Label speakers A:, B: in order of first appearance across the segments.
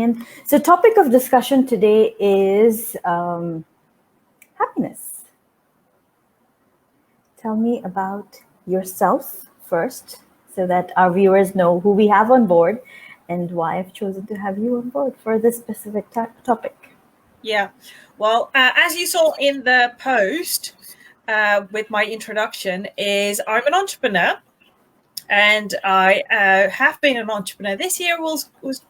A: in. So topic of discussion today is happiness. Tell me about yourself first so that our viewers know who we have on board and why I've chosen to have you on board for this specific topic.
B: Yeah, well, as you saw in the post with my introduction, is I'm an entrepreneur, and I have been an entrepreneur. This year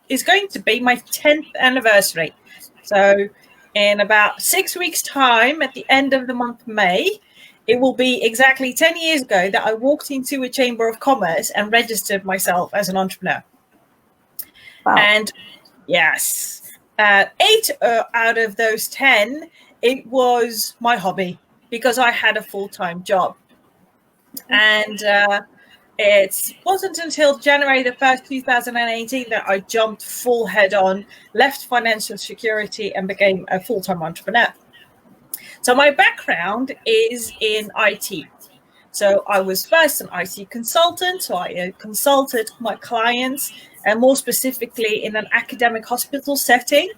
B: is going to be my 10th anniversary. So in about 6 weeks' time, at the end of the month May, it will be exactly 10 years ago that I walked into a chamber of commerce and registered myself as an entrepreneur.
A: Wow.
B: And yes. 8 out of those 10, it was my hobby because I had a full-time job. And it wasn't until January the 1st, 2018 that I jumped full head on, left financial security and became a full-time entrepreneur. So my background is in IT. So I was first an IT consultant. So I consulted my clients, and more specifically in an academic hospital setting.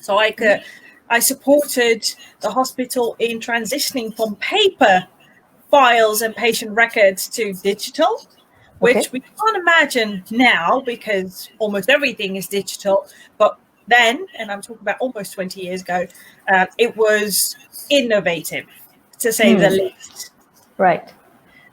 B: So I supported the hospital in transitioning from paper files and patient records to digital, which we can't imagine now because almost everything is digital. But then, and I'm talking about almost 20 years ago, it was innovative, to say the least.
A: Right.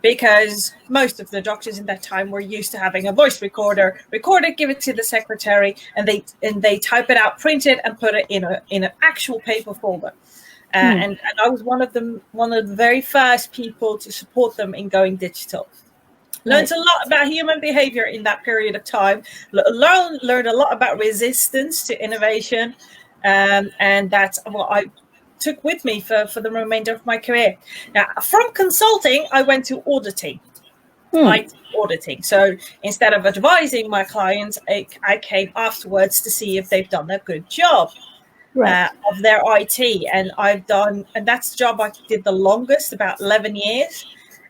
B: Because most of the doctors in that time were used to having a voice recorder, record it, give it to the secretary, and they type it out, print it, and put it in an actual paper folder. And I was one of the very first people to support them in going digital. Learned a lot about human behavior in that period of time. Learned a lot about resistance to innovation, and that's what I took with me for the remainder of my career. Now, from consulting, I went to auditing. IT auditing. So instead of advising my clients, I came afterwards to see if they've done a good job of their IT. And that's the job I did the longest, about 11 years.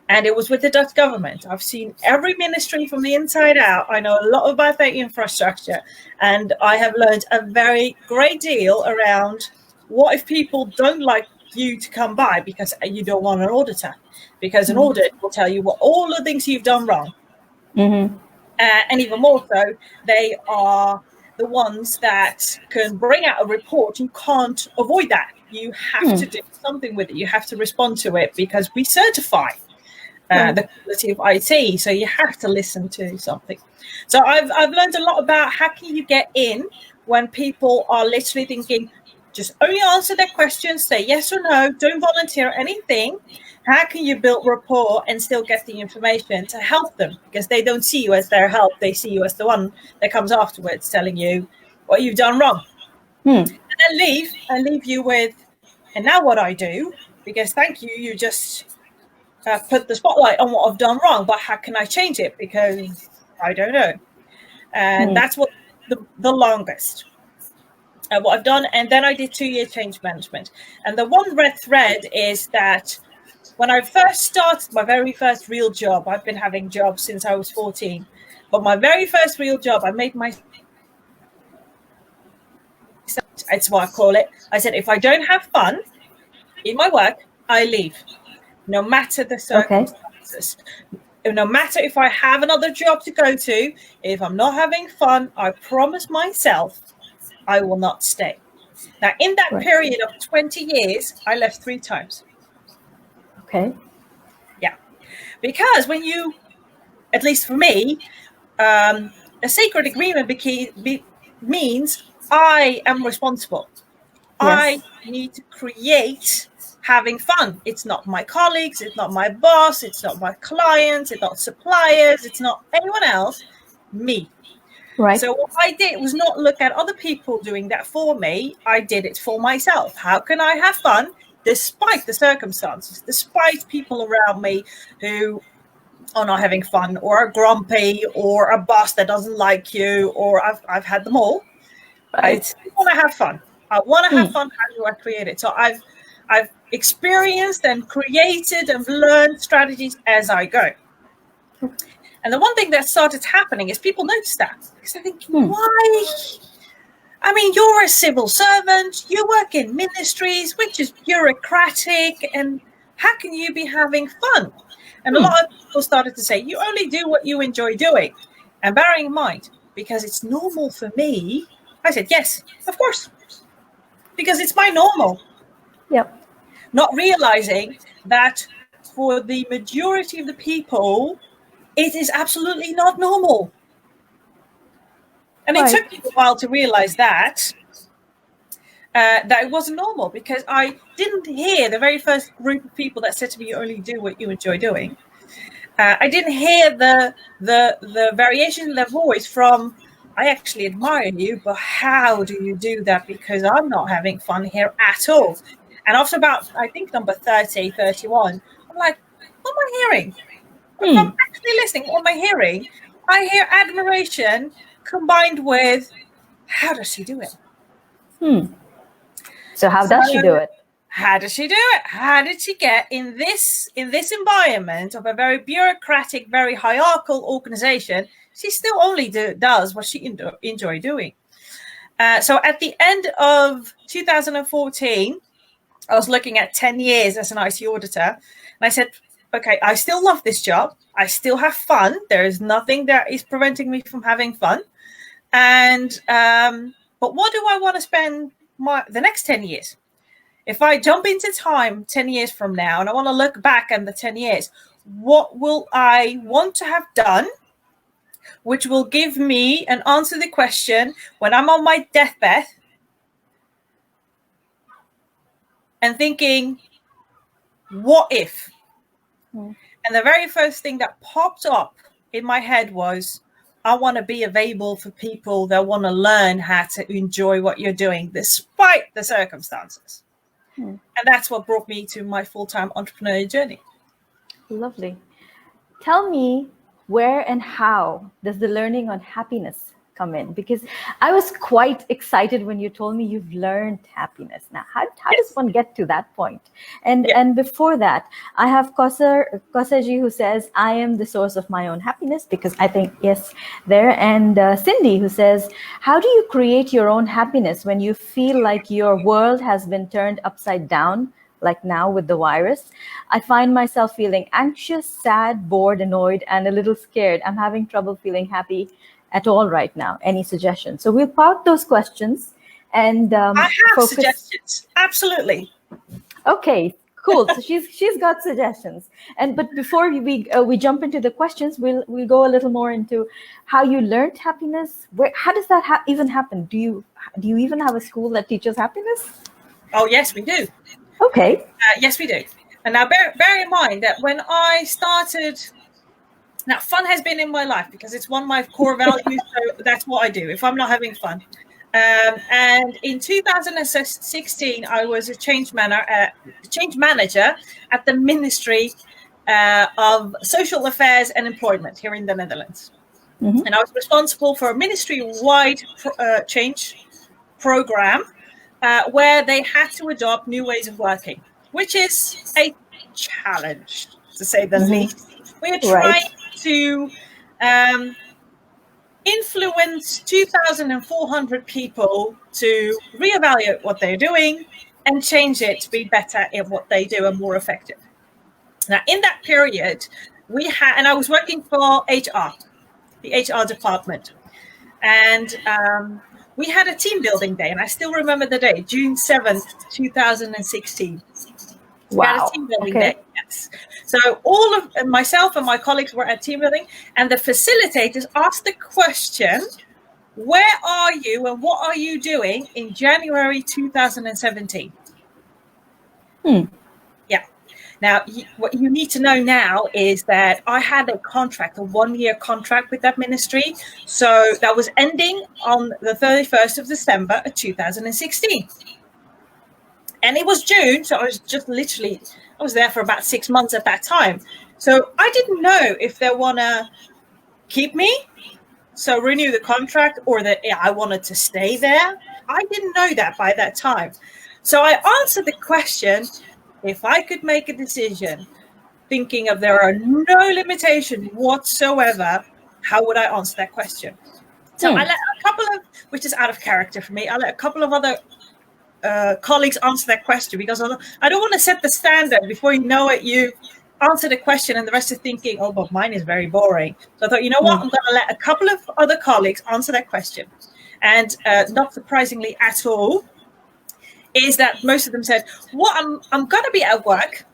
B: And it was with the Dutch government. I've seen every ministry from the inside out. I know a lot about their infrastructure. And I have learned a very great deal around what if people don't like you to come by because you don't want an auditor? Because an audit will tell you what all the things you've done wrong. And even more so, they are the ones that can bring out a report. You can't avoid that. You have to do something with it. You have to respond to it because we certify the quality of IT. So you have to listen to something. So I've learned a lot about how can you get in when people are literally thinking, just only answer their questions, say yes or no, don't volunteer anything. How can you build rapport and still get the information to help them? Because they don't see you as their help. They see you as the one that comes afterwards telling you what you've done wrong. And then leave you with, and now what I do, because thank you, you just put the spotlight on what I've done wrong, but how can I change it? Because I don't know. And that's what the longest. What I've done, and then I did 2-year change management. And the one red thread is that when I first started my very first real job, I've been having jobs since I was 14, but my very first real job, I made it's what I call it. I said, if I don't have fun in my work, I leave, no matter the circumstances. No matter if I have another job to go to, if I'm not having fun, I promise myself I will not stay. Now, in that period of 20 years, I left 3 times.
A: Okay.
B: Yeah. Because when you, at least for me, a sacred agreement means I am responsible. Yes. I need to create having fun. It's not my colleagues. It's not my boss. It's not my clients. It's not suppliers. It's not anyone else. Me.
A: Right.
B: So what I did was not look at other people doing that for me. I did it for myself. How can I have fun despite the circumstances, despite people around me who are not having fun or are grumpy or a boss that doesn't like you, or I've had them all. Right. I want to have fun. I want to have fun. How do I create it? So I've experienced and created and learned strategies as I go. And the one thing that started happening is people noticed that because they're thinking, why I mean, you're a civil servant, you work in ministries, which is bureaucratic, and how can you be having fun? And a lot of people started to say, you only do what you enjoy doing. And bearing in mind, because it's normal for me, I said, yes, of course, because it's my normal.
A: Yep.
B: Not realizing that for the majority of the people, it is absolutely not normal. And it took me a while to realize that it wasn't normal, because I didn't hear the very first group of people that said to me, you only do what you enjoy doing. I didn't hear the variation in their voice from, I actually admire you, but how do you do that? Because I'm not having fun here at all. And after about, I think, number 30, 31, I'm like, what am I hearing? If I'm actually listening, what am I hearing? I hear admiration combined with, how does she do it?
A: So how does she do it?
B: How does she do it? How did she get in this environment of a very bureaucratic, very hierarchical organization? She still only does what she enjoy doing. So at the end of 2014, I was looking at 10 years as an IT auditor, and I said, okay, I still love this job. I still have fun. There is nothing that is preventing me from having fun. And but what do I want to spend the next 10 years? If I jump into time 10 years from now and I want to look back at the 10 years, what will I want to have done, which will give me an answer to the question when I'm on my deathbed and thinking, what if? And the very first thing that popped up in my head was, I want to be available for people that want to learn how to enjoy what you're doing despite the circumstances. And that's what brought me to my full-time entrepreneurial journey.
A: Lovely. Tell me, where and how does the learning on happiness come in? Because I was quite excited when you told me you've learned happiness. Now, how does one get to that point? And before that, I have Kosaji, who says, I am the source of my own happiness, because I think, yes, there. And Cindy, who says, how do you create your own happiness when you feel like your world has been turned upside down? Like now with the virus, I find myself feeling anxious, sad, bored, annoyed, and a little scared. I'm having trouble feeling happy at all right now. Any suggestions? So we'll park those questions and
B: I have suggestions. Absolutely.
A: Okay, cool. So she's got suggestions. But before we jump into the questions, we'll go a little more into how you learned happiness. How does that even happen? Do you even have a school that teaches happiness?
B: Oh, yes, we do.
A: Okay.
B: Yes, we do. And now bear in mind that when I started, now fun has been in my life because it's one of my core values. So that's what I do if I'm not having fun. And in 2016, I was a change manager at the Ministry of Social Affairs and Employment here in the Netherlands. And I was responsible for a ministry-wide change program where they had to adopt new ways of working, which is a challenge, to say the least. We are trying to influence 2,400 people to reevaluate what they're doing and change it to be better at what they do and more effective. Now, in that period, and I was working for HR, the HR department, and we had a team building day, and I still remember the day, June 7th, 2016.
A: Wow.
B: We had a team building day, yes. So all of myself and my colleagues were at team building, and the facilitators asked the question, where are you and what are you doing in January 2017? Yeah. Now, what you need to know now is that I had a 1-year contract with that ministry. So that was ending on the 31st of December of 2016. And it was June, so I was there for about 6 months at that time. So I didn't know if they want to keep me, so renew the contract, or that I wanted to stay there. I didn't know that by that time. So I answered the question, if I could make a decision, thinking of there are no limitation whatsoever, how would I answer that question? So I let a couple of, which is out of character for me, I let a couple of other colleagues answer that question, because I don't want to set the standard. Before you know it, you answer the question and the rest are thinking, oh, but mine is very boring. So I thought, you know what, I'm going to let a couple of other colleagues answer that question. And not surprisingly at all, is that most of them said, well, I'm going to be at work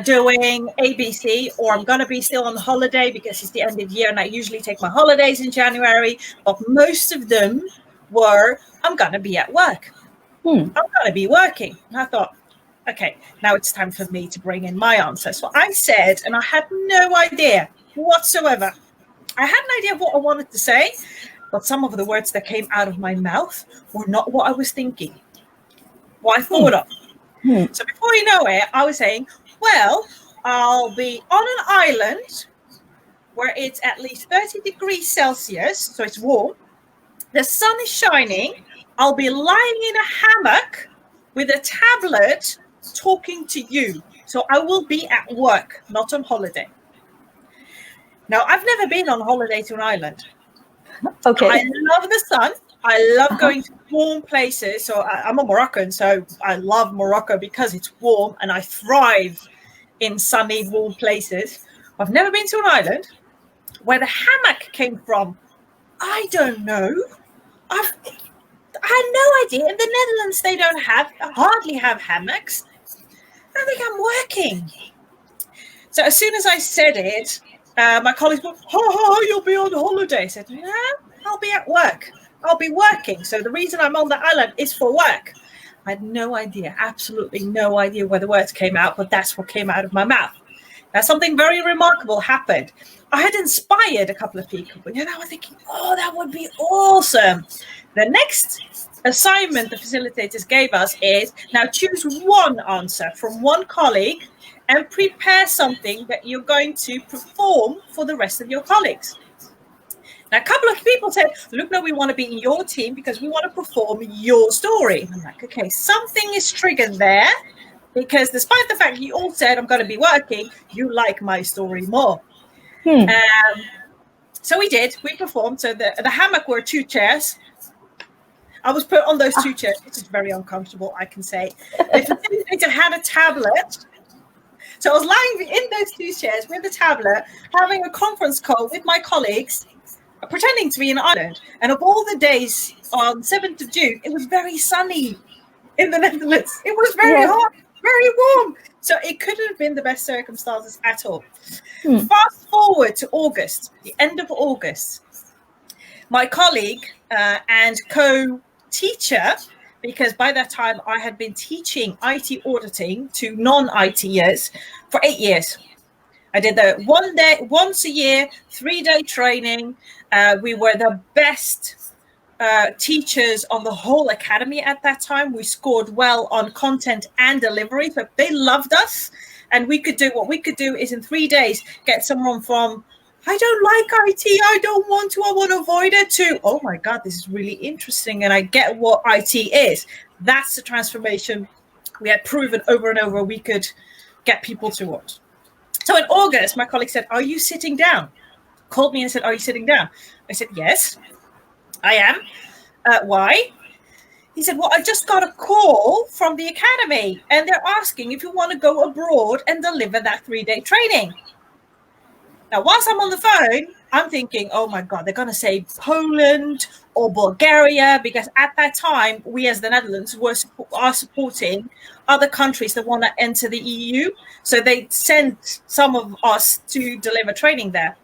B: doing ABC, or I'm going to be still on holiday because it's the end of the year and I usually take my holidays in January. But most of them were, I'm going to be at work. I'm going to be working. And I thought, okay, now it's time for me to bring in my answer. So I said, and I had no idea whatsoever. I had an idea of what I wanted to say, but some of the words that came out of my mouth were not what I was thinking, what I thought of. So before you know it, I was saying, well, I'll be on an island where it's at least 30 degrees Celsius, so it's warm. The sun is shining. I'll be lying in a hammock with a tablet talking to you. So I will be at work, not on holiday. Now, I've never been on holiday to an island.
A: Okay.
B: I love the sun. I love going to warm places. So I'm a Moroccan, so I love Morocco because it's warm and I thrive in sunny, warm places. I've never been to an island. Where the hammock came from, I don't know. I had no idea. In the Netherlands, they hardly have hammocks. I think I'm working. So as soon as I said it, my colleagues went, you'll be on holiday. I said, no, I'll be at work. I'll be working. So the reason I'm on the island is for work. I had no idea, absolutely no idea where the words came out, but that's what came out of my mouth. Now, something very remarkable happened. I had inspired a couple of people, but I was thinking, oh, that would be awesome. The next assignment the facilitators gave us is, now choose one answer from one colleague and prepare something that you're going to perform for the rest of your colleagues. Now, a couple of people said, Loubna, we want to be in your team because we want to perform your story. I'm like, okay, something is triggered there, because despite the fact you all said I'm going to be working, you like my story more. So we did. We performed. So the hammock were 2 chairs. I was put on those 2 chairs, which is very uncomfortable, I can say. The facilitator had a tablet. So I was lying in those 2 chairs with a tablet, having a conference call with my colleagues, pretending to be in Ireland. And of all the days on 7th of June, it was very sunny in the Netherlands. It was very hot, very warm. So it couldn't have been the best circumstances at all. Fast forward to August, the end of August. My colleague and co-teacher, because by that time I had been teaching IT auditing to non-ITers for 8 years. I did that once a year, 3-day training. We were the best teachers on the whole academy at that time. We scored well on content and delivery, but they loved us. And we could do what we could do is in 3 days get someone from, I don't like IT, I don't want to, I want to avoid it, to, oh my God, this is really interesting and I get what IT is. That's the transformation we had proven over and over we could get people towards. So in August, my colleague said, are you sitting down? Called me and said, are you sitting down? I said, yes, I am. Why? He said, well, I just got a call from the academy and they're asking if you want to go abroad and deliver that 3-day training. Now, whilst I'm on the phone, I'm thinking, oh my God, they're going to say Poland or Bulgaria, because at that time, we as the Netherlands are supporting other countries that want to enter the EU. So they sent some of us to deliver training there.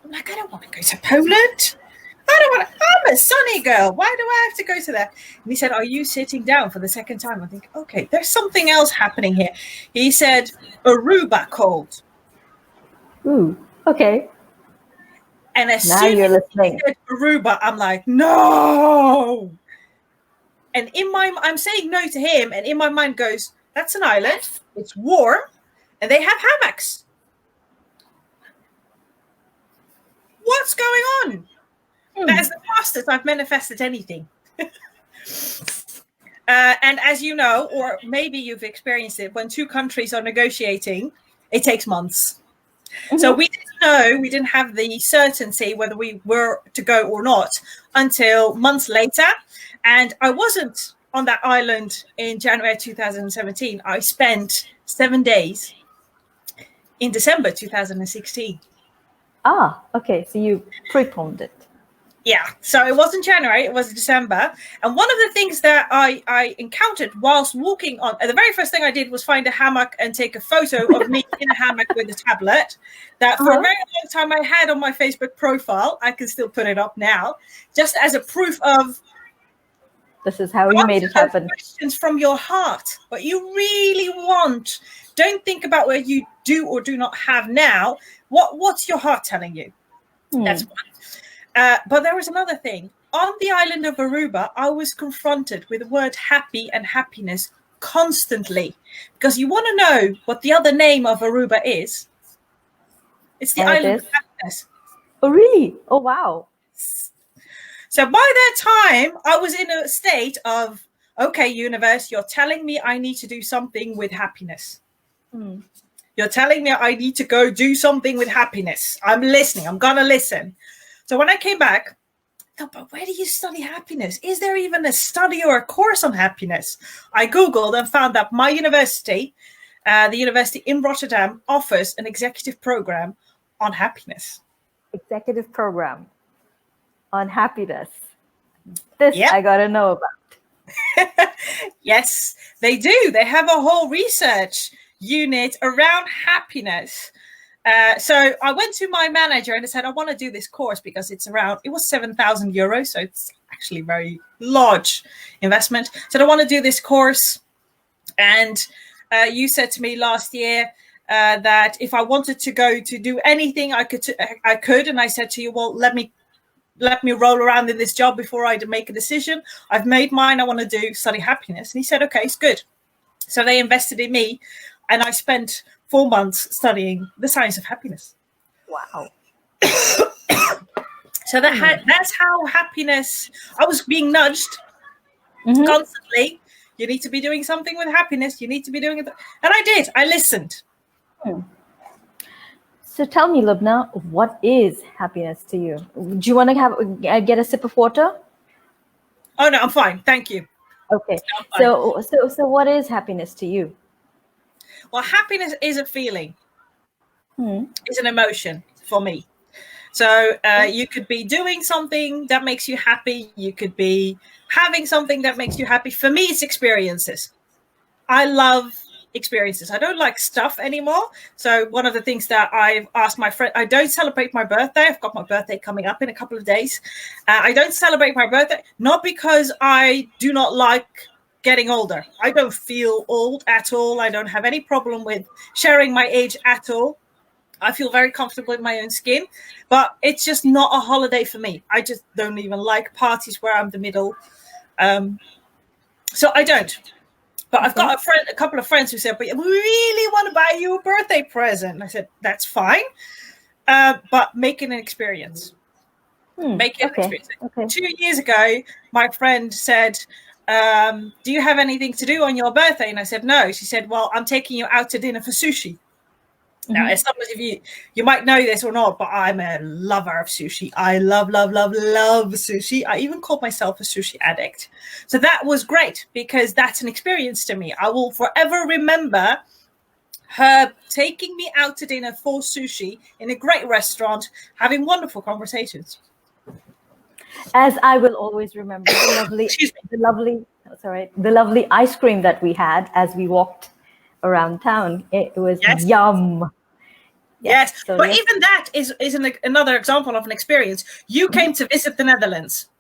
B: I'm like, I don't want to go to Poland. I'm a sunny girl. Why do I have to go to that? And he said, are you sitting down for the second time? I think, okay, there's something else happening here. He said, Aruba called.
A: Ooh, okay.
B: And as
A: Now
B: soon
A: you're
B: as
A: listening.
B: he said Aruba, I'm like, no. And I'm saying no to him. And in my mind goes, that's an island. It's warm. And they have hammocks. What's going on? That's the fastest I've manifested anything. And as you know, or maybe you've experienced it, when 2 countries are negotiating, it takes months. So we didn't know, we didn't have the certainty whether we were to go or not until months later. And I wasn't on that island in January 2017. I spent 7 days in December 2016.
A: Ah, okay. So you preponed it.
B: Yeah, so it wasn't January, it was December. And one of the things that I encountered whilst walking on, the very first thing I did was find a hammock and take a photo of me in a hammock with a tablet that for a very long time I had on my Facebook profile. I can still put it up now, just as a proof of
A: this is how you made it happen.
B: Questions from your heart, what you really want. Don't think about what you do or do not have now. What's your heart telling you? That's one. But there was another thing. On the island of Aruba, I was confronted with the word happy and happiness constantly. Because you want to know what the other name of Aruba is. It's the island of happiness.
A: Oh, really? Oh, wow.
B: So by that time, I was in a state of, okay, universe, you're telling me I need to do something with happiness. You're telling me I need to go do something with happiness. I'm listening. I'm going to listen. So when I came back, I thought, but where do you study happiness? Is there even a study or a course on happiness? I Googled and found that my university, the university in Rotterdam, offers an executive program on happiness.
A: Executive program on happiness. This I got to know about.
B: Yes, they do. They have a whole research unit around happiness. So I went to my manager and I said, I want to do this course because it was 7,000 euros. So it's actually a very large investment. So I want to do this course. And you said to me last year that if I wanted to go to do anything, I could. And I said to you, well, let me roll around in this job before I make a decision. I've made mine. I want to study happiness. And he said, okay, it's good. So they invested in me and I spent 4 months studying the science of happiness.
A: Wow.
B: So that's how happiness, I was being nudged constantly. You need to be doing something with happiness. You need to be doing it. And I did. I listened.
A: So tell me, Loubna, what is happiness to you? Do you want to get a sip of water?
B: Oh, no, I'm fine. Thank you.
A: Okay. So what is happiness to you?
B: Well, happiness is a feeling. It's an emotion for me. So you could be doing something that makes you happy. You could be having something that makes you happy. For me, it's experiences. I love experiences. I don't like stuff anymore. So one of the things that I've asked my friend, I don't celebrate my birthday. I've got my birthday coming up in a couple of days. I don't celebrate my birthday, not because I do not like getting older. I don't feel old at all. I don't have any problem with sharing my age at all. I feel very comfortable in my own skin, but it's just not a holiday for me. I just don't even like parties where I'm the middle. So I don't. But I've got a couple of friends who said, but we really want to buy you a birthday present. And I said, that's fine. But make it an experience. Make it an experience. Okay. 2 years ago, my friend said, do you have anything to do on your birthday? And I said, no. She said, well, I'm taking you out to dinner for sushi. Now, as some of you might know this or not, but I'm a lover of sushi. I love sushi. I even called myself a sushi addict. So that was great because that's an experience to me. I will forever remember her taking me out to dinner for sushi in a great restaurant, having wonderful conversations.
A: As I will always remember the lovely ice cream that we had as we walked around town. It was yum.
B: Yes. So, but even that is another example of an experience. You came to visit the Netherlands.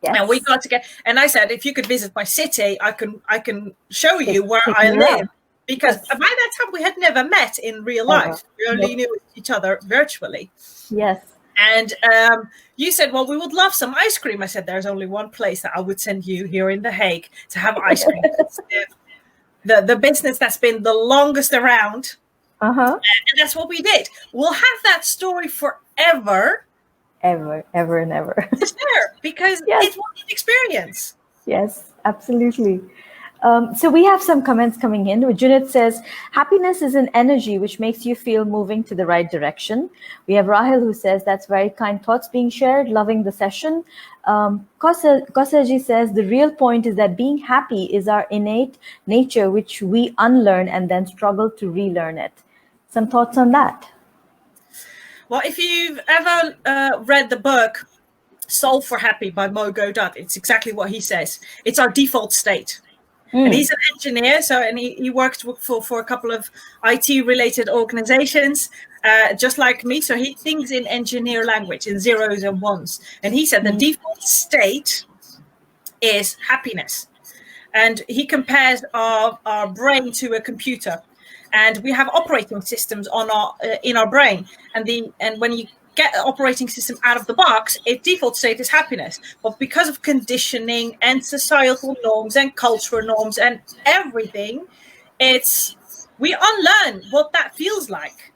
B: Yes. And we got together. And I said, if you could visit my city, I can show you where I live. Because by that time we had never met in real life. We only knew each other virtually.
A: Yes.
B: And you said, well, we would love some ice cream. I said, there's only one place that I would send you here in The Hague to have ice cream. the business that's been the longest around. And that's what we did. We'll have that story forever.
A: Ever and ever.
B: It's there because it was an experience.
A: Yes, absolutely. So we have some comments coming in. Junit says, happiness is an energy which makes you feel moving to the right direction. We have Rahil who says, that's very kind thoughts being shared, loving the session. Kosaji says, the real point is that being happy is our innate nature, which we unlearn and then struggle to relearn it. Some thoughts on that?
B: Well, if you've ever read the book Solve for Happy by Mo Godot, it's exactly what he says. It's our default state. And he's an engineer, and he works for a couple of IT-related organizations, just like me. So he thinks in engineer language, in zeros and ones. And he said the default state is happiness. And he compares our brain to a computer. And we have operating systems in our brain. And when you get the operating system out of the box, its default state is happiness. But because of conditioning and societal norms and cultural norms and everything, we unlearn what that feels like.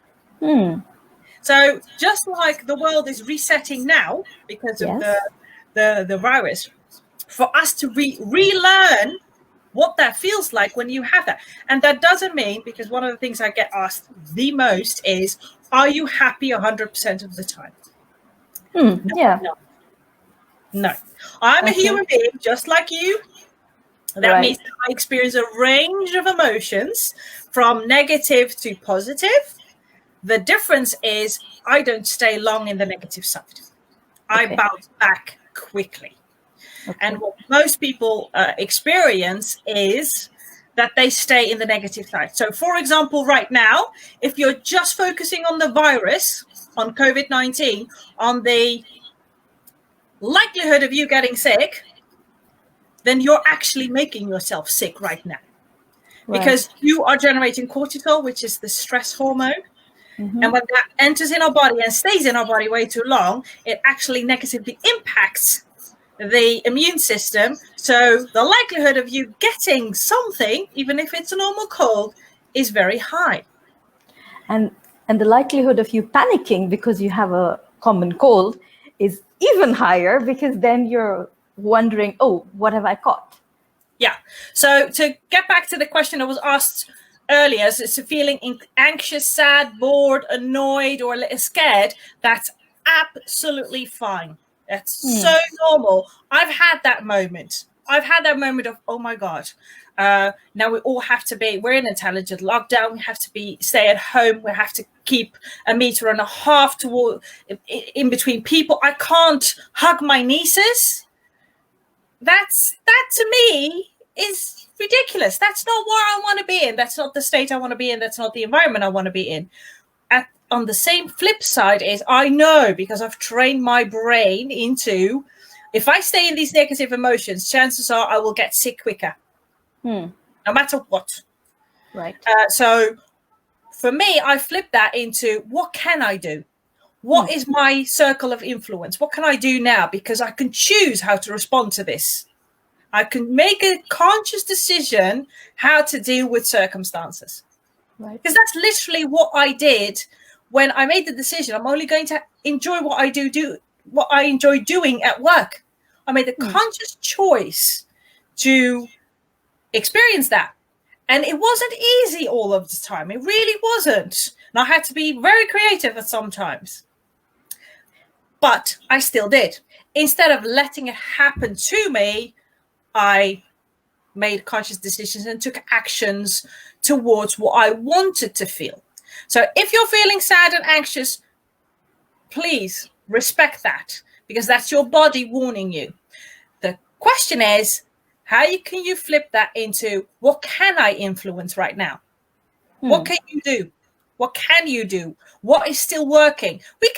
B: So just like the world is resetting now because of the virus, for us to relearn what that feels like when you have that. And that doesn't mean, because one of the things I get asked the most is, are you happy 100% of the time? No. I'm a human being just like you. That means that I experience a range of emotions from negative to positive. The difference is I don't stay long in the negative side. I bounce back quickly. And what most people experience is that they stay in the negative side. So, for example, right now, if you're just focusing on the virus, on COVID-19, on the likelihood of you getting sick, then you're actually making yourself sick right now. Because you are generating cortisol, which is the stress hormone. And when that enters in our body and stays in our body way too long, it actually negatively impacts the immune system. So the likelihood of you getting something, even if it's a normal cold, is very high.
A: And the likelihood of you panicking because you have a common cold is even higher, because then you're wondering, oh, what have I caught?
B: Yeah. So to get back to the question that was asked earlier, so feeling anxious, sad, bored, annoyed, or a little scared, that's absolutely fine. That's so normal. I've had that moment. Of, oh my God, now we all have to we're in intelligent lockdown. We have to stay at home. We have to keep 1.5 meters in between people. I can't hug my nieces. That to me is ridiculous. That's not where I want to be in. That's not the state I want to be in. That's not the environment I want to be in. On the same flip side is, I know, because I've trained my brain into, if I stay in these negative emotions, chances are I will get sick quicker, no matter what.
A: Right.
B: So for me, I flip that into, what can I do? What is my circle of influence? What can I do now? Because I can choose how to respond to this. I can make a conscious decision how to deal with circumstances.
A: Right.
B: Because that's literally what I did when I made the decision. I'm only going to enjoy what I enjoy doing at work. I made the conscious choice to experience that. And it wasn't easy all of the time. It really wasn't. And I had to be very creative at some times. But I still did. Instead of letting it happen to me, I made conscious decisions and took actions towards what I wanted to feel. So if you're feeling sad and anxious, please respect that, because that's your body warning you. The question is, how can you flip that into, what can I influence right now? What can you do? What can you do? What is still working? We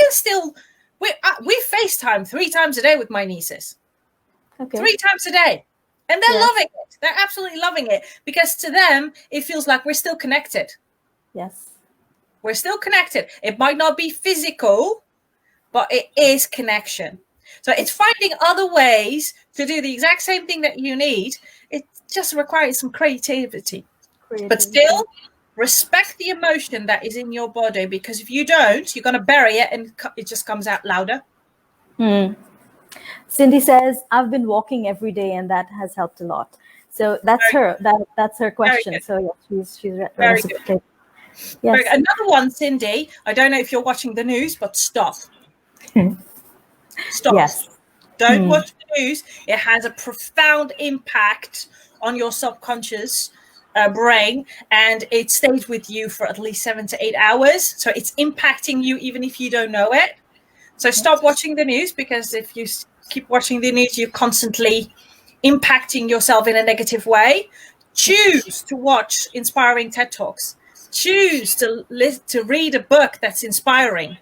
B: FaceTime 3 times a day with my nieces. 3 times a day. And they're loving it. They're absolutely loving it, because to them, it feels like we're still connected.
A: Yes.
B: We're still connected. It might not be physical, but it is connection. So it's finding other ways to do the exact same thing that you need. It just requires some creativity. But still, respect the emotion that is in your body, because if you don't, you're going to bury it and it just comes out louder.
A: Cindy says, I've been walking every day and that has helped a lot. So that's
B: Very,
A: her. That's her
B: very
A: question.
B: good.
A: So yeah, she's
B: Very good.
A: reciprocating.
B: Very
A: Yes.
B: good. Another one, Cindy. I don't know if you're watching the news, but stop. Stop.
A: Yes.
B: Don't watch the news. It has a profound impact on your subconscious brain, and it stays with you for at least 7 to 8 hours. So it's impacting you even if you don't know it. So stop watching the news, because if you keep watching the news, you're constantly impacting yourself in a negative way. Choose to watch inspiring TED Talks. Choose to read a book that's inspiring.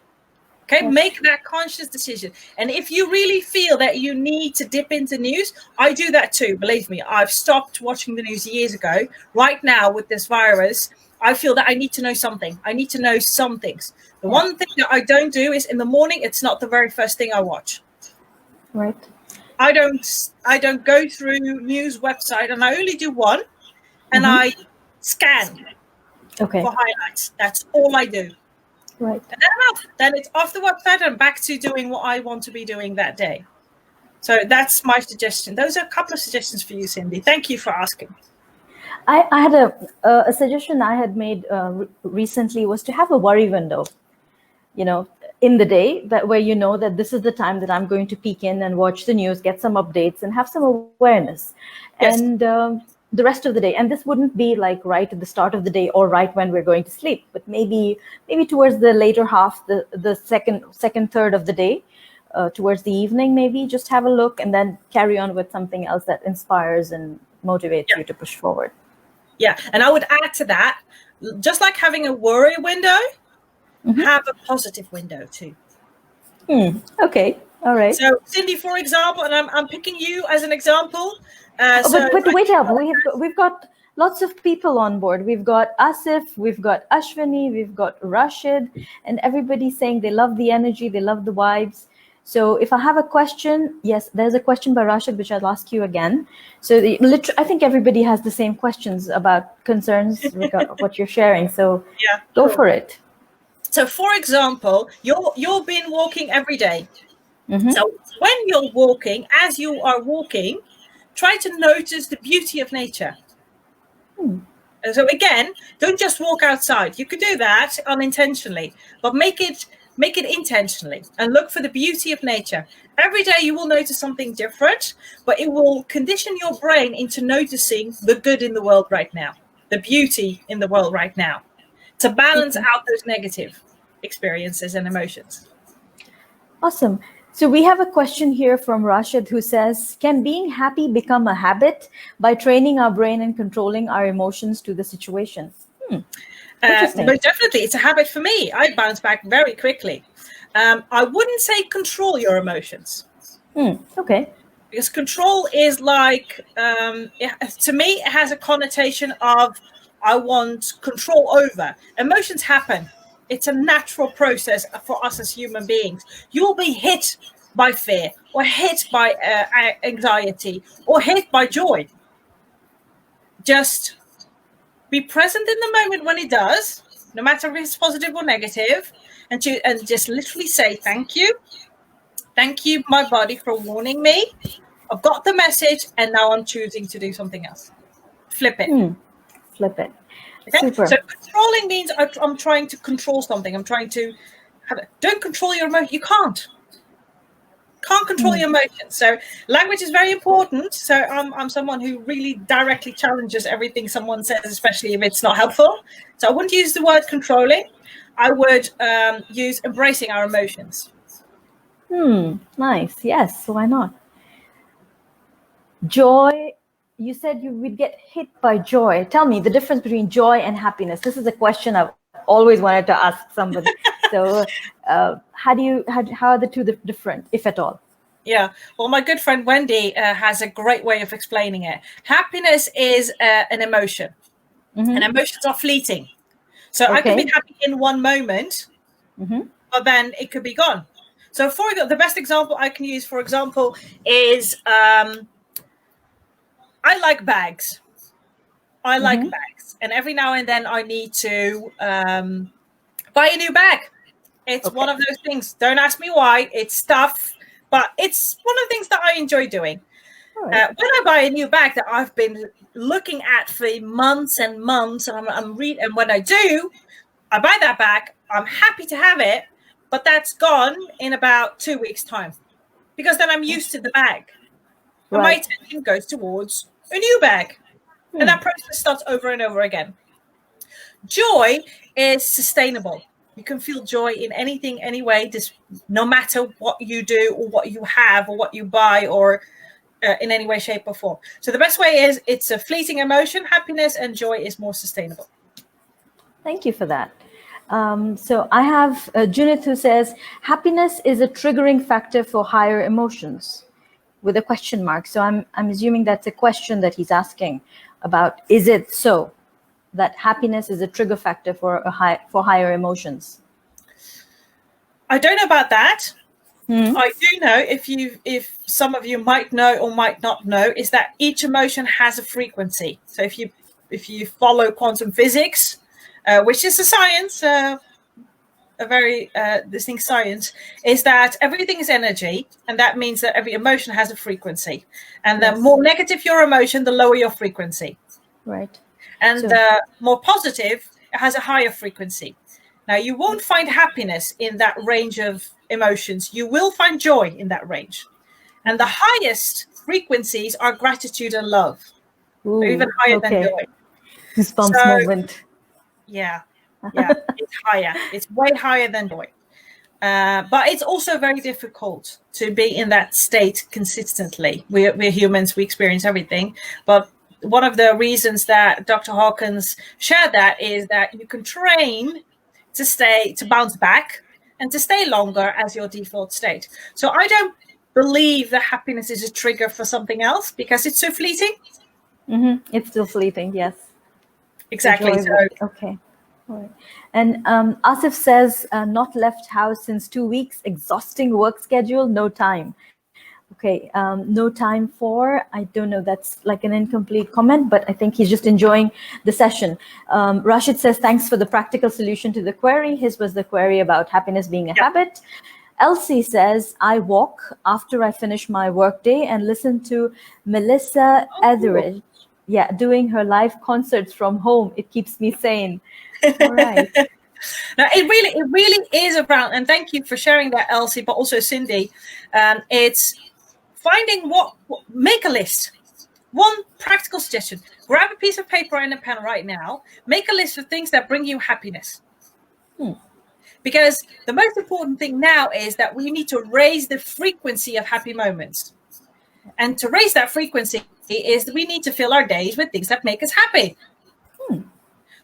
B: Okay, make that conscious decision. And if you really feel that you need to dip into news, I do that too. Believe me, I've stopped watching the news years ago. Right now with this virus, I feel that I need to know something. I need to know some things. The one thing that I don't do is in the morning, it's not the very first thing I watch.
A: Right.
B: I don't go through news website, and I only do one, and I scan for highlights. That's all I do.
A: Right.
B: And then it's off the website and back to doing what I want to be doing that day. So that's my suggestion. Those are a couple of suggestions for you, Cindy. Thank you for asking.
A: I had a suggestion I had made recently was to have a worry window, in the day, that where that this is the time that I'm going to peek in and watch the news, get some updates, and have some awareness.
B: Yes.
A: And the rest of the day. And this wouldn't be like right at the start of the day or right when we're going to sleep, but maybe towards the later half, the second third of the day, towards the evening, maybe just have a look and then carry on with something else that inspires and motivates you to push forward.
B: Yeah, and I would add to that, just like having a worry window, have a positive window too.
A: Okay, all right.
B: So Cindy, for example, and I'm picking you as an example.
A: But wait up, we've got lots of people on board. We've got Asif, we've got Ashwini, we've got Rashid, and everybody's saying they love the energy, they love the vibes. So if I have a question, yes, there's a question by Rashid, which I'll ask you again. So I think everybody has the same questions about concerns regarding what you're sharing. So
B: yeah,
A: go for it.
B: So for example, you've been walking every day. So when you're walking, as you are walking, try to notice the beauty of nature. So again, don't just walk outside. You could do that unintentionally, but make it intentionally and look for the beauty of nature. Every day you will notice something different, but it will condition your brain into noticing the good in the world right now, the beauty in the world right now, to balance out those negative experiences and emotions.
A: Awesome. So we have a question here from Rashid who says, can being happy become a habit by training our brain and controlling our emotions to the situation?
B: But definitely, it's a habit for me. I bounce back very quickly. I wouldn't say control your emotions.
A: Okay.
B: Because control is like, to me, it has a connotation of I want control over. Emotions happen. It's a natural process for us as human beings. You'll be hit by fear or hit by anxiety or hit by joy. Just be present in the moment when it does, no matter if it's positive or negative, and just literally say, thank you. Thank you, my body, for warning me. I've got the message, and now I'm choosing to do something else. Flip it.
A: Flip it.
B: Okay?
A: Super.
B: So controlling means I'm trying to control something. I'm trying to have it. Don't control your emotion. You can't control your emotions. So language is very important. So I'm someone who really directly challenges everything someone says, especially if it's not helpful. So I wouldn't use the word controlling. I would use embracing our emotions.
A: Nice. Yes. Why not? Joy. You said you would get hit by joy. Tell me the difference between joy and happiness. This is a question I've always wanted to ask somebody. So how are the two different, if at all?
B: Yeah. Well, my good friend Wendy has a great way of explaining it. Happiness is an emotion, and emotions are fleeting. So I can be happy in one moment, but then it could be gone. So for the best example I can use, for example, is I like bags. I like bags. And every now and then I need to buy a new bag. It's one of those things. Don't ask me why. It's stuff but it's one of the things that I enjoy doing.
A: Right.
B: When I buy a new bag that I've been looking at for months and months, and and when I do, I buy that bag, I'm happy to have it, but that's gone in about 2 weeks' time, because then I'm used to the bag. And my attention goes towards a new bag. And that process starts over and over again. Joy is sustainable. You can feel joy in anything, anyway, no matter what you do or what you have or what you buy or in any way, shape or form. So the best way is it's a fleeting emotion. Happiness and joy is more sustainable.
A: Thank you for that. So I have Junith who says, happiness is a triggering factor for higher emotions, with a question mark. So I'm assuming that's a question that he's asking about, is it so that happiness is a trigger factor for higher emotions?
B: I don't know about that. I do know, if some of you might know or might not know, is that each emotion has a frequency. So if you follow quantum physics, which is a science, a very distinct science, is that everything is energy, and that means that every emotion has a frequency. And the more negative your emotion, the lower your frequency.
A: Right.
B: And the more positive, it has a higher frequency. Now, you won't find happiness in that range of emotions. You will find joy in that range. And the highest frequencies are gratitude and love.
A: Ooh,
B: They're even higher than joy.
A: Goosebumps moment.
B: Yeah, it's higher. It's way higher than joy. But it's also very difficult to be in that state consistently. We're humans, we experience everything. But one of the reasons that Dr. Hawkins shared that is that you can train to bounce back and to stay longer as your default state. So I don't believe that happiness is a trigger for something else, because it's so fleeting.
A: It's still fleeting, yes.
B: Exactly.
A: Okay. All right. And Asif says, not left house since 2 weeks, exhausting work schedule, no time. Okay, no time for, I don't know, that's like an incomplete comment, but I think he's just enjoying the session. Rashid says, thanks for the practical solution to the query. His was the query about happiness being a habit. Elsie says, I walk after I finish my workday and listen to Melissa Etheridge, doing her live concerts from home. It keeps me sane. All right.
B: Now, it really is about, and thank you for sharing that, Elsie, but also Cindy. It's finding make a list. One practical suggestion: grab a piece of paper and a pen right now. Make a list of things that bring you happiness. Because the most important thing now is that we need to raise the frequency of happy moments. And to raise that frequency is that we need to fill our days with things that make us happy.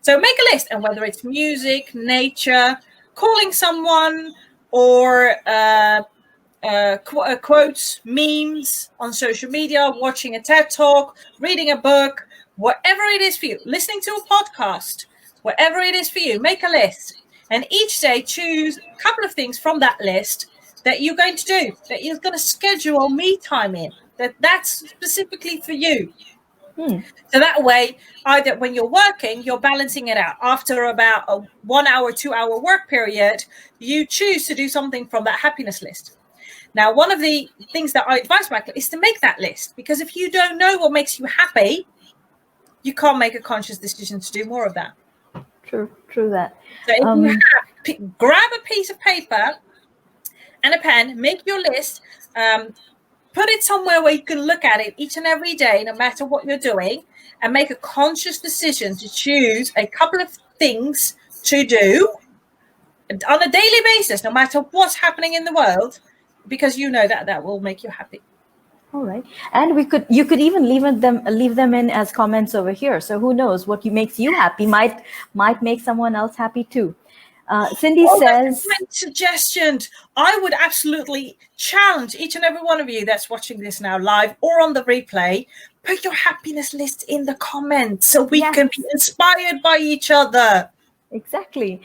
B: So make a list, and whether it's music, nature, calling someone, or quotes, memes on social media, watching a TED Talk, reading a book, whatever it is for you, listening to a podcast, whatever it is for you, make a list. And each day choose a couple of things from that list that you're going to do, that you're going to schedule me time in, that's specifically for you. So that way, either when you're working, you're balancing it out. After about a 1 hour, 2 hour work period, you choose to do something from that happiness list. Now, one of the things that I advise my clients is to make that list, because if you don't know what makes you happy, you can't make a conscious decision to do more of that.
A: True that.
B: So if you grab a piece of paper and a pen, make your list, put it somewhere where you can look at it each and every day, no matter what you're doing, and make a conscious decision to choose a couple of things to do on a daily basis, no matter what's happening in the world, because you know that will make you happy.
A: All right. And you could even leave them in as comments over here. So who knows, what makes you happy might make someone else happy too. Cindy says,
B: great suggestion. I would absolutely challenge each and every one of you that's watching this now live or on the replay, put your happiness list in the comments so we can be inspired by each other.
A: Exactly.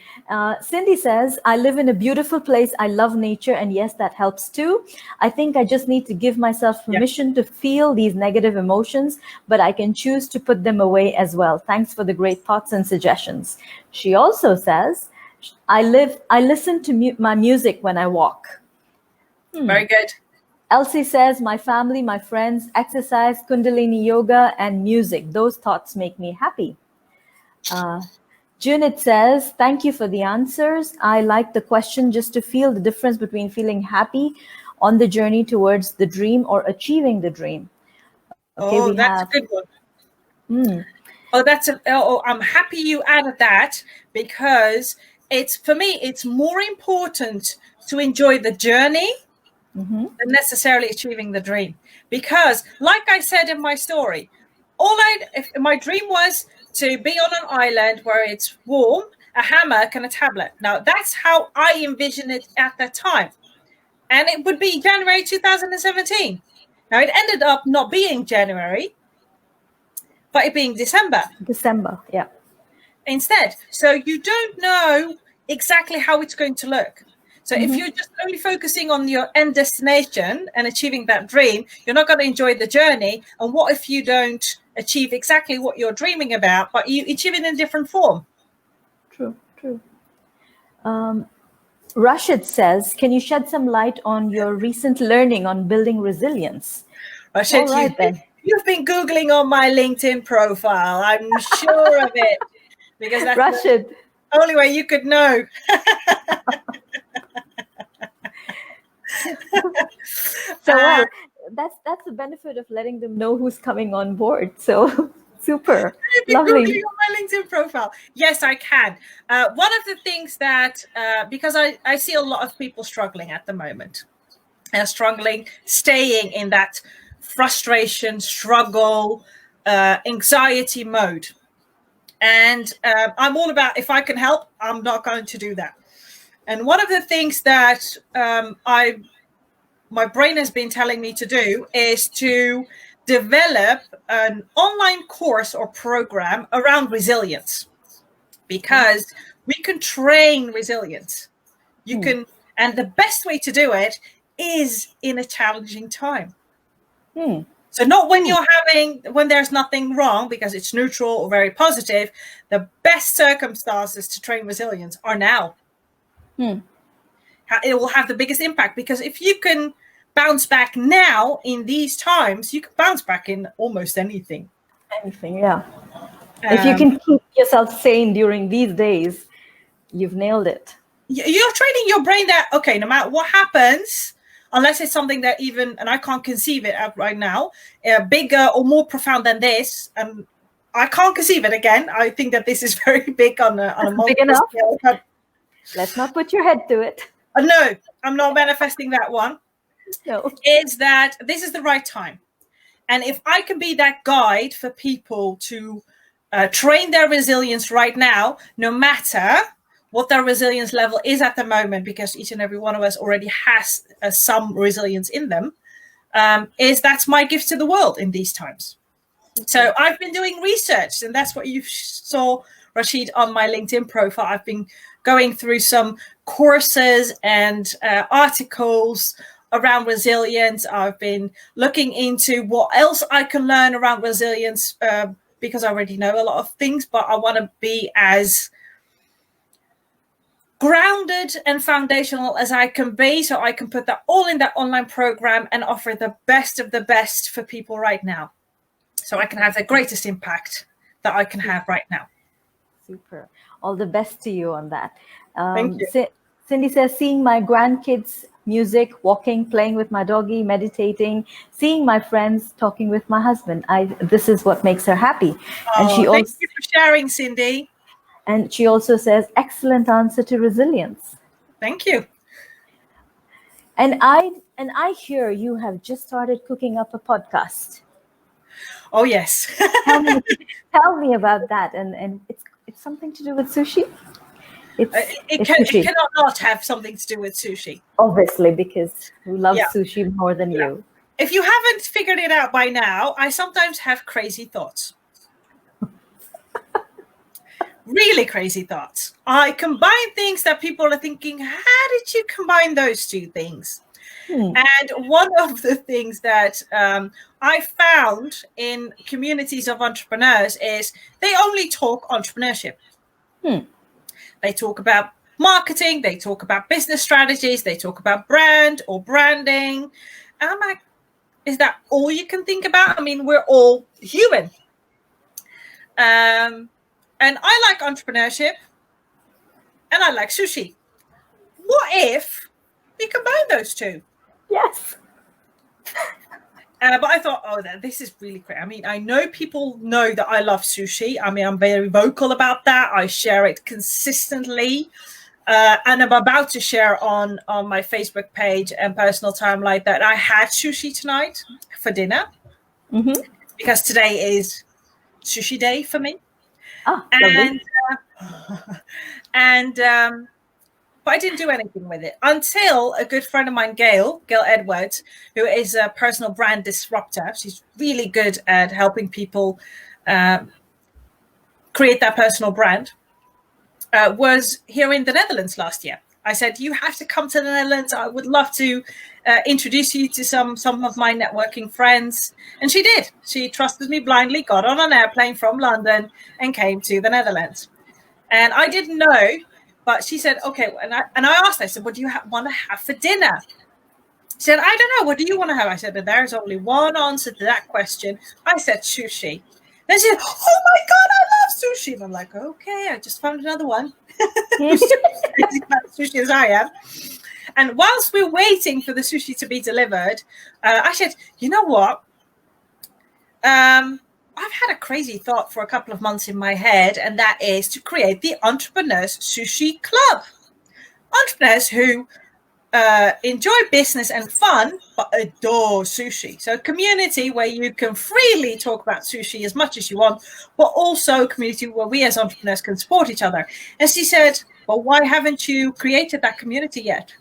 A: Cindy says, I live in a beautiful place. I love nature. And yes, that helps too. I think I just need to give myself permission to feel these negative emotions, but I can choose to put them away as well. Thanks for the great thoughts and suggestions. She also says, I listen to my music when I walk.
B: Very good.
A: Elsie says, my family, my friends, exercise, Kundalini yoga, and music. Those thoughts make me happy. Junit says, thank you for the answers. I like the question just to feel the difference between feeling happy on the journey towards the dream or achieving the dream. Okay, we
B: that's
A: have
B: a good one. I'm happy you added that, because for me, it's more important to enjoy the journey than necessarily achieving the dream. Because, like I said in my story, if my dream was to be on an island where it's warm, a hammock and a tablet. Now, that's how I envisioned it at that time. And it would be January 2017. Now, it ended up not being January, but it being December.
A: Yeah.
B: Instead. So you don't know exactly how it's going to look. So if you're just only focusing on your end destination and achieving that dream, you're not going to enjoy the journey. And what if you don't achieve exactly what you're dreaming about, but you achieve it in a different form?
A: True. Rashid says, can you shed some light on your recent learning on building resilience?
B: Rashid, you've been Googling on my LinkedIn profile. I'm sure of it. Because that's
A: Rashid.
B: the only way you could know.
A: So that's the benefit of letting them know who's coming on board. So super lovely.
B: Googling on my LinkedIn profile. Yes, I can. One of the things that, because I see a lot of people struggling at the moment, and struggling, staying in that frustration, struggle, anxiety mode. And I'm all about, if I can help, I'm not going to do that. And one of the things that my brain has been telling me to do is to develop an online course or program around resilience, because we can train resilience. You can, and the best way to do it is in a challenging time. So not when when there's nothing wrong, because it's neutral or very positive. The best circumstances to train resilience are now. It will have the biggest impact, because if you can bounce back now in these times, you can bounce back in almost anything.
A: Yeah. If you can keep yourself sane during these days, you've nailed it.
B: You're training your brain that, okay, no matter what happens, unless it's something that and I can't conceive it right now, bigger or more profound than this, and I can't conceive it again. I think that this is very big on a multiple scale. But
A: let's not put your head to it.
B: No, I'm not manifesting that one.
A: No.
B: Is that this is the right time. And if I can be that guide for people to train their resilience right now, no matter what their resilience level is at the moment, because each and every one of us already has some resilience in them, that's my gift to the world in these times. So I've been doing research, and that's what you saw, Rashid, on my LinkedIn profile. I've been going through some courses and articles around resilience. I've been looking into what else I can learn around resilience, because I already know a lot of things, but I want to be as grounded and foundational as I can be, so I can put that all in that online program and offer the best of the best for people right now, so I can have the greatest impact that I can have right now.
A: Super. All the best to you on that.
B: Thank you.
A: Cindy says, seeing my grandkids, music, walking, playing with my doggy, meditating, seeing my friends, talking with my husband. This is what makes her happy. And
B: thank you for sharing, Cindy.
A: And she also says, excellent answer to resilience.
B: Thank you.
A: And I hear you have just started cooking up a podcast.
B: Oh, yes.
A: Tell me about that. And it's something to do with sushi?
B: It cannot not have something to do with sushi.
A: Obviously, because we love sushi more than you.
B: If you haven't figured it out by now, I sometimes have crazy thoughts. Really crazy thoughts. I combine things that people are thinking, how did you combine those two things? And one of the things that I found in communities of entrepreneurs is they only talk entrepreneurship. They talk about marketing, they talk about business strategies, they talk about brand or branding, And I'm like, is that all you can think about? I mean, we're all human. And I like entrepreneurship and I like sushi. What if we combine those two?
A: Yes.
B: But I thought, this is really great. I mean, I know people know that I love sushi. I mean, I'm very vocal about that. I share it consistently. And I'm about to share on my Facebook page and personal timeline that I had sushi tonight for dinner.
A: Mm-hmm.
B: Because today is sushi day for me. But I didn't do anything with it until a good friend of mine, Gail Edwards, who is a personal brand disruptor. She's really good at helping people create that personal brand. Was here in the Netherlands last year. I said, you have to come to the Netherlands. I would love to introduce you to some of my networking friends. And she did. She trusted me blindly, got on an airplane from London and came to the Netherlands. And I didn't know, but she said, okay. And I asked her, I said, what do you want to have for dinner? She said, I don't know. What do you want to have? I said, there's only one answer to that question. I said, sushi. Then she said, oh my God, I love sushi. And I'm like, okay, I just found another one. Who's crazy about sushi as I am. And whilst we're waiting for the sushi to be delivered, I said, you know what? I've had a crazy thought for a couple of months in my head, and that is to create the Entrepreneurs Sushi Club. Entrepreneurs who enjoy business and fun, but adore sushi. So a community where you can freely talk about sushi as much as you want, but also a community where we as entrepreneurs can support each other. And she said, well, why haven't you created that community yet?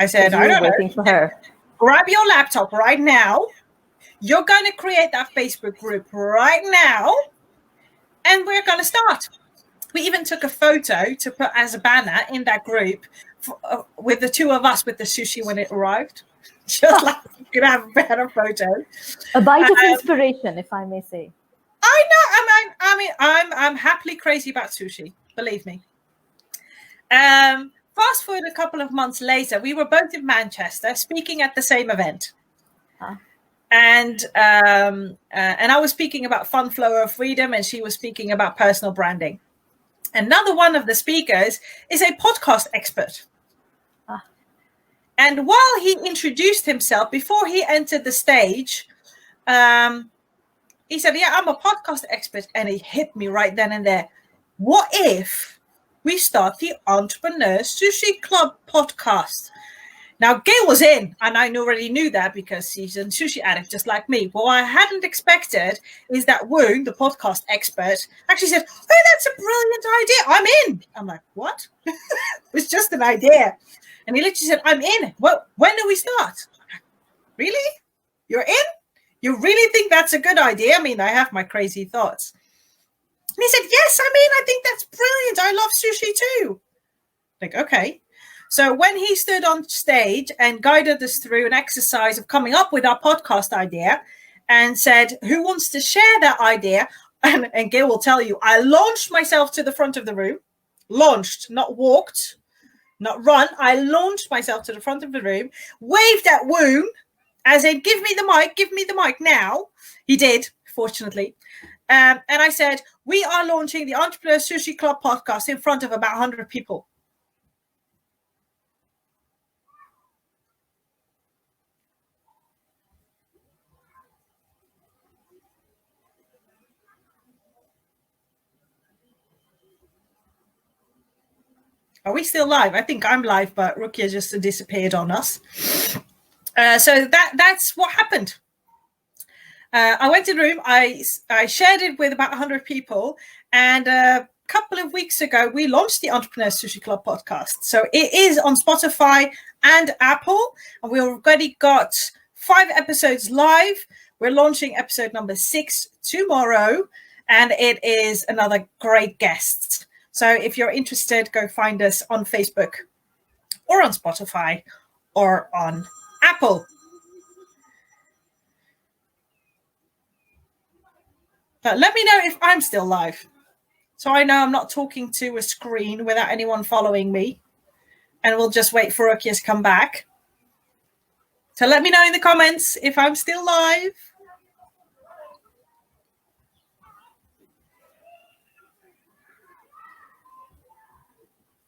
B: I said, I don't know.
A: Waiting for her.
B: Grab your laptop right now. You're going to create that Facebook group right now, and we're going to start. We even took a photo to put as a banner in that group with the two of us with the sushi when it arrived. Just like you could have a better photo.
A: A bite of inspiration, if I may say.
B: I know. I'm happily crazy about sushi. Believe me. Fast forward a couple of months later, we were both in Manchester speaking at the same event. And I was speaking about fun, flow of freedom, and she was speaking about personal branding. Another one of the speakers is a podcast expert. And while he introduced himself, before he entered the stage, he said, yeah, I'm a podcast expert. And it hit me right then and there. What if we start the Entrepreneurs Sushi Club Podcast? Now, Gail was in, and I already knew that because she's a sushi addict just like me. What I hadn't expected is that Woon, the podcast expert, actually said, oh, that's a brilliant idea. I'm in. I'm like, what? It's just an idea. And he literally said, I'm in. Well, when do we start? Really? You're in? You really think that's a good idea? I mean, I have my crazy thoughts. And he said, yes, I'm in. I think that's brilliant. I love sushi too. Like, okay. So when he stood on stage and guided us through an exercise of coming up with our podcast idea and said, who wants to share that idea? And Gail will tell you, I launched myself to the front of the room. Launched, not walked, not run. I launched myself to the front of the room, waved at Woon, as in, give me the mic now. He did, fortunately. And I said, we are launching the Entrepreneurs Sushi Club Podcast in front of about 100 people. Are we still live? I think I'm live, but Rukia just disappeared on us. So that's what happened. I went to the room. I shared it with about 100 people. And a couple of weeks ago, we launched the Entrepreneurs Sushi Club Podcast. So it is on Spotify and Apple. And we already got 5 episodes live. We're launching episode number 6 tomorrow. And it is another great guest. So if you're interested, go find us on Facebook or on Spotify or on Apple. But let me know if I'm still live. So I know I'm not talking to a screen without anyone following me. And we'll just wait for Rukia to come back. So let me know in the comments if I'm still live.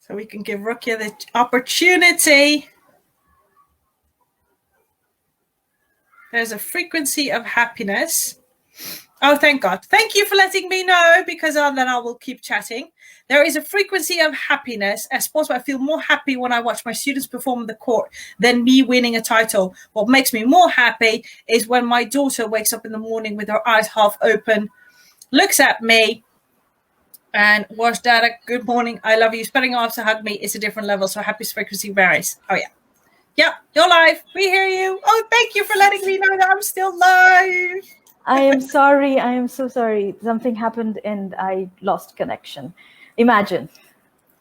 B: So we can give Rukia the opportunity. There's a frequency of happiness. Oh, thank God. Thank you for letting me know, because then I will keep chatting. There is a frequency of happiness. As sportsman, I feel more happy when I watch my students perform on the court than me winning a title. What makes me more happy is when my daughter wakes up in the morning with her eyes half open, looks at me, and was Dada, good morning, I love you. Spreading arms to hug me is a different level, so happy frequency varies. Oh, yeah. Yeah, you're live. We hear you. Oh, thank you for letting me know that I'm still live.
A: I am sorry. I am so sorry. Something happened and I lost connection. Imagine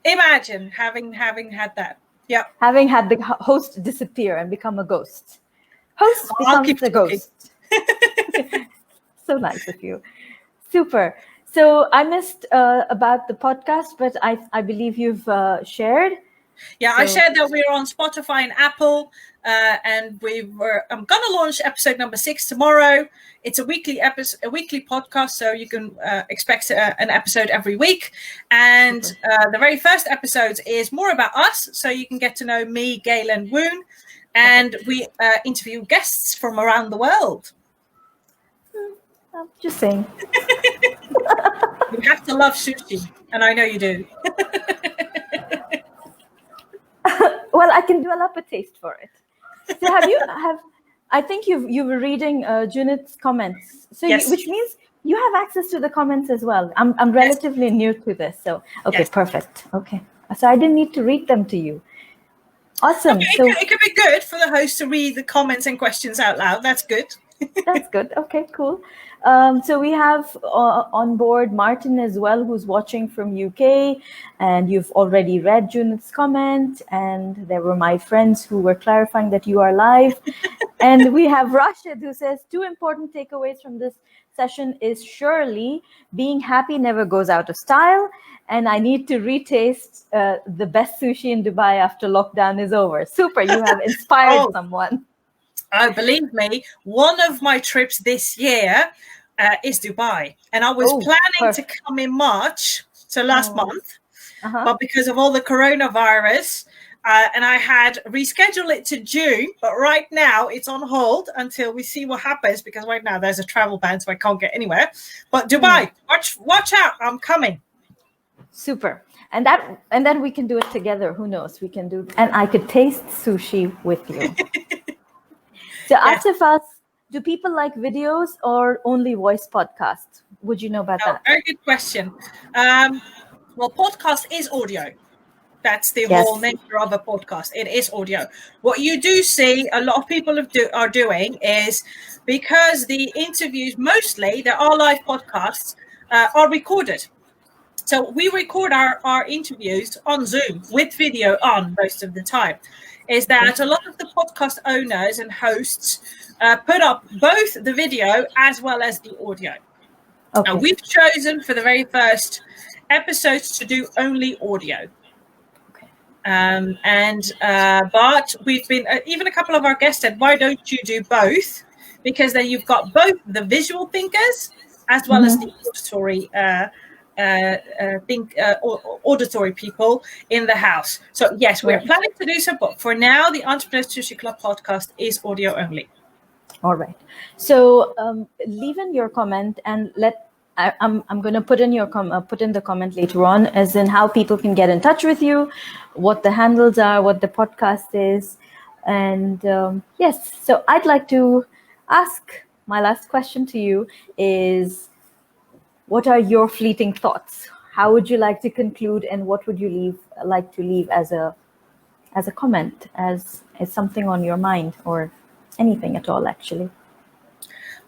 B: having had that. Yeah.
A: Having had the host disappear and become a ghost. Host becomes a ghost. So nice of you. Super. So I missed about the podcast, but I believe you've shared.
B: Yeah, so I shared that we're on Spotify and Apple, and I'm going to launch episode number 6 tomorrow. It's a weekly podcast, so you can expect an episode every week. And the very first episode is more about us, so you can get to know me, Gail, and Woon. And we interview guests from around the world.
A: I'm just saying.
B: You have to love sushi, and I know you do.
A: Well, I can develop a taste for it. So I think you were reading Junit's comments. So
B: yes.
A: Which means you have access to the comments as well. I'm relatively new to this, so okay, yes. Perfect. Okay, so I didn't need to read them to you. Awesome.
B: Okay,
A: so
B: it could be good for the host to read the comments and questions out loud. That's good.
A: That's good. Okay, cool. So we have on board Martin as well, who's watching from UK, and you've already read Junit's comment, and there were my friends who were clarifying that you are live. And we have Rashid, who says 2 important takeaways from this session is surely being happy never goes out of style, and I need to retaste the best sushi in Dubai after lockdown is over. Super, you have inspired someone.
B: Believe me, one of my trips this year is Dubai, and I was planning to come in March, so last month, but because of all the coronavirus, and I had rescheduled it to June, but right now it's on hold until we see what happens, because right now there's a travel ban, so I can't get anywhere. But Dubai, watch out, I'm coming.
A: Super. And then we can do it together. Who knows? We can do, and I could taste sushi with you. So Atif, do people like videos or only voice podcasts? Would you know about that?
B: Very good question. Well, podcast is audio. That's the whole nature of a podcast. It is audio. What you do see a lot of people are doing is, because the interviews, mostly there are live podcasts, are recorded. So we record our interviews on Zoom with video on most of the time. Is that a lot of the podcast owners and hosts put up both the video as well as the audio. Okay. And we've chosen for the very first episodes to do only audio. Okay. But we've been, even a couple of our guests said, why don't you do both? Because then you've got both the visual thinkers as well as the auditory auditory people in the house. So yes, we're planning to do so, but for now the Entrepreneurs Sushi Club podcast is audio only.
A: All right. So leave in your comment, and I'm going to put in the comment later on, as in how people can get in touch with you, what the handles are, what the podcast is, and yes. So I'd like to ask my last question to you is, what are your fleeting thoughts? How would you like to conclude, and what would you like to leave as a comment, as something on your mind, or anything at all, actually?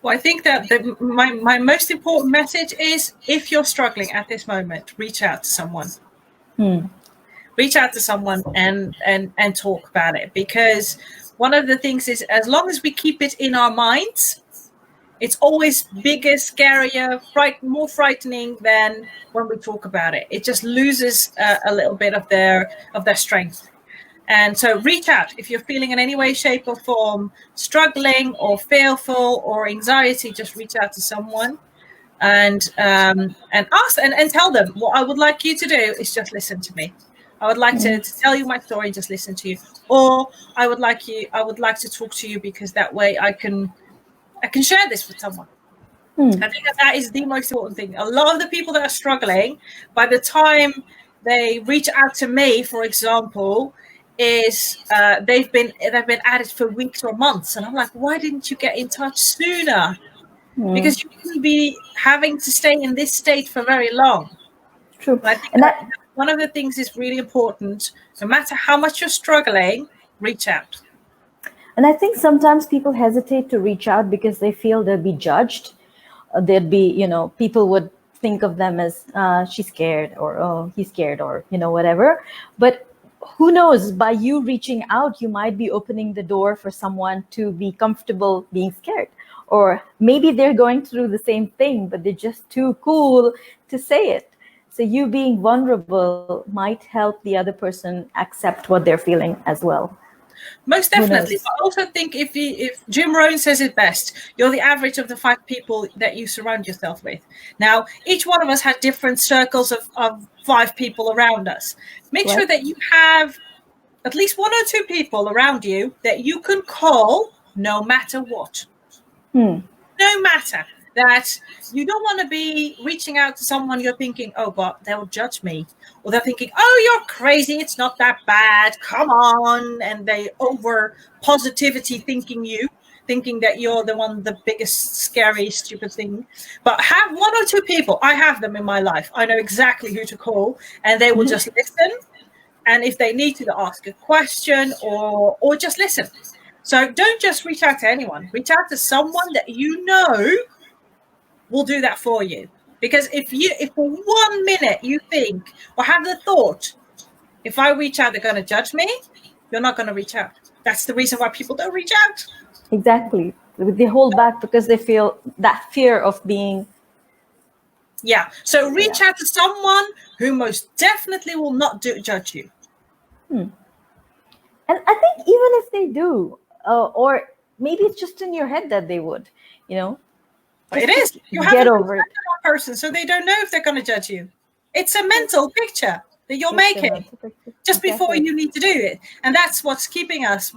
B: Well, I think that my most important message is, if you're struggling at this moment, reach out to someone. Reach out to someone and talk about it, because one of the things is, as long as we keep it in our minds, it's always bigger, scarier, more frightening than when we talk about it. It just loses a little bit of their strength. And so reach out if you're feeling in any way, shape, or form struggling or fearful or anxiety. Just reach out to someone and ask and tell them, what I would like you to do is just listen to me. I would like to tell you my story and just listen to you. Or I would like to talk to you because that way I can share this with someone. I think that is the most important thing. A lot of the people that are struggling, by the time they reach out to me, for example, is they've been at it for weeks or months, and I'm like, why didn't you get in touch sooner? Because you can be having to stay in this state for very long.
A: True.
B: And I think
A: And
B: that one of the things is really important. No matter how much you're struggling, reach out.
A: And I think sometimes people hesitate to reach out because they feel they'll be judged. There'd be, people would think of them as she's scared, or oh, he's scared, or whatever. But who knows, by you reaching out, you might be opening the door for someone to be comfortable being scared. Or maybe they're going through the same thing, but they're just too cool to say it. So you being vulnerable might help the other person accept what they're feeling as well.
B: Most definitely. I also think if Jim Rohn says it best, you're the average of the 5 people that you surround yourself with. Now, each one of us has different circles of 5 people around us. Make sure that you have at least 1 or 2 people around you that you can call no matter what. No matter that. You don't want to be reaching out to someone you're thinking, oh, but they'll judge me. Or they're thinking, oh, you're crazy. It's not that bad. Come on. And they over positivity thinking that you're the biggest, scary, stupid thing. But have 1 or 2 people. I have them in my life. I know exactly who to call, and they will just listen. And if they need to ask a question or just listen. So don't just reach out to anyone. Reach out to someone that you know will do that for you. Because if for 1 minute you think or have the thought, if I reach out, they're going to judge me, you're not going to reach out. That's the reason why people don't reach out.
A: Exactly. They hold back because they feel that fear of being.
B: Yeah. So reach out to someone who most definitely will not judge you.
A: And I think even if they do, or maybe it's just in your head that they would,
B: It is. You haven't over it. That person, so they don't know if they're going to judge you. It's a mental picture that you're making just before you need to do it, and that's what's keeping us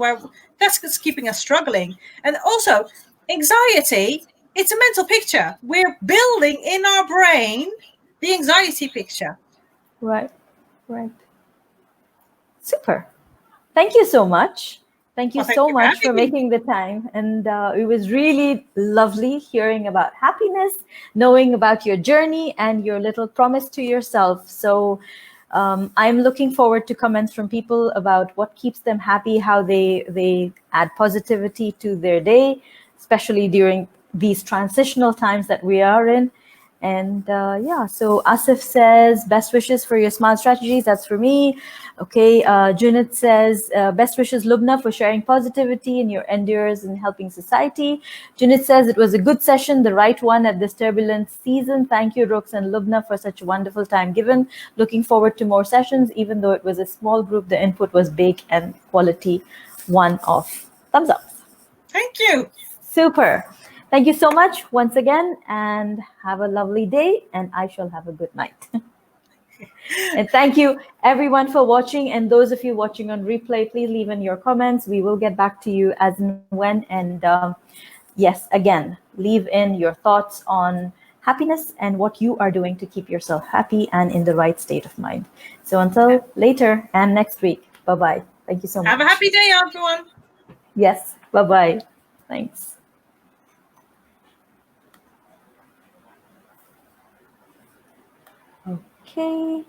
B: struggling. And also, anxiety. It's a mental picture. We're building in our brain the anxiety picture.
A: Right. Super. Thank you so much. Thank you so much for making the time. And it was really lovely hearing about happiness, knowing about your journey and your little promise to yourself. So I'm looking forward to comments from people about what keeps them happy, how they add positivity to their day, especially during these transitional times that we are in. And so Asif says, best wishes for your smile strategies. That's for me. Okay, Junit says, best wishes, Loubna, for sharing positivity in your endeavors in helping society. Junit says, it was a good session, the right one at this turbulent season. Thank you, Rox and Loubna, for such a wonderful time given. Looking forward to more sessions. Even though it was a small group, the input was big and quality. 1 off. Thumbs up.
B: Thank you.
A: Super. Thank you so much once again, and have a lovely day, and I shall have a good night. And thank you everyone for watching, and those of you watching on replay, please leave in your comments. We will get back to you as and when. And yes, again, leave in your thoughts on happiness and what you are doing to keep yourself happy and in the right state of mind. So until later and next week, bye-bye. Thank you so much.
B: Have a happy day, everyone.
A: Yes, bye-bye. Thanks. Okay.